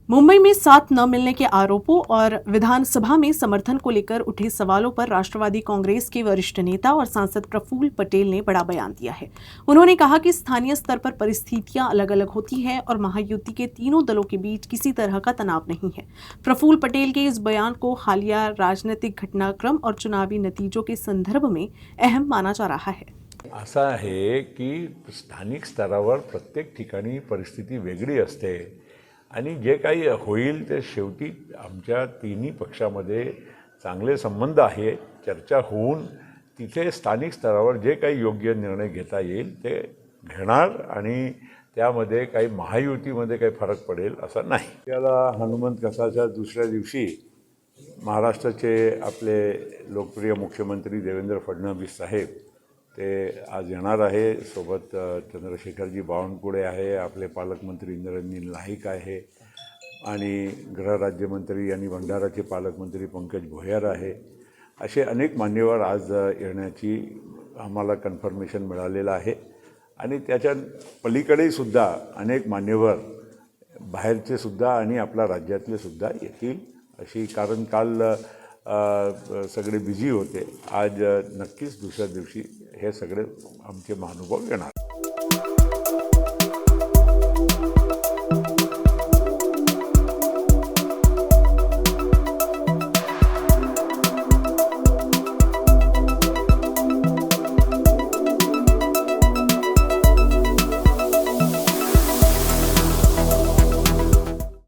मुंबई में साथ न मिलने के आरोपों और विधानसभा में समर्थन को लेकर उठे सवालों पर राष्ट्रवादी कांग्रेस के वरिष्ठ नेता और सांसद प्रफुल्ल पटेल ने बड़ा बयान दिया है। उन्होंने कहा कि स्थानीय स्तर पर परिस्थितियां अलग अलग होती हैं और महायुति के तीनों दलों के बीच किसी तरह का तनाव नहीं है। प्रफुल्ल पटेल के इस बयान को हालिया राजनीतिक घटनाक्रम और चुनावी नतीजों के संदर्भ में अहम माना जा रहा है। असं आहे की स्थानिक स्तरावर प्रत्येक ठिकाणी परिस्थिती वेगळी असते आणि जे काही होईल ते शेवटी आमच्या तिन्ही पक्षामध्ये चांगले संबंध आहे, चर्चा होऊन तिथे स्थानिक स्तरावर जे काही योग्य निर्णय घेता येईल ते घेणार आणि त्यामध्ये काही महायुतीमध्ये काही फरक पडेल असं नाही। त्याला हनुमंत कसाच्या दुसऱ्या दिवशी महाराष्ट्राचे आपले लोकप्रिय मुख्यमंत्री देवेंद्र फडणवीस साहेब ते आज येणार आहे। सोबत चंद्रशेखरजी बावनकुळे आहे, आपले पालकमंत्री इंद्रनील नाईक आहे आणि गृहराज्यमंत्री आणि भंडाराचे पालकमंत्री पंकज भोयर आहे। असे अनेक मान्यवर आज येण्याची आम्हाला कन्फर्मेशन मिळालेलं आहे आणि त्याच्या पलीकडे सुद्धा अनेक मान्यवर बाहेरचे सुद्धा आणि आपल्या राज्यातले सुद्धा येतील अशी, कारण काल सगळे बिझी होते। आज नक्कीच दुसऱ्या दिवशी हे सगळे आमचे महानुभाव येणार।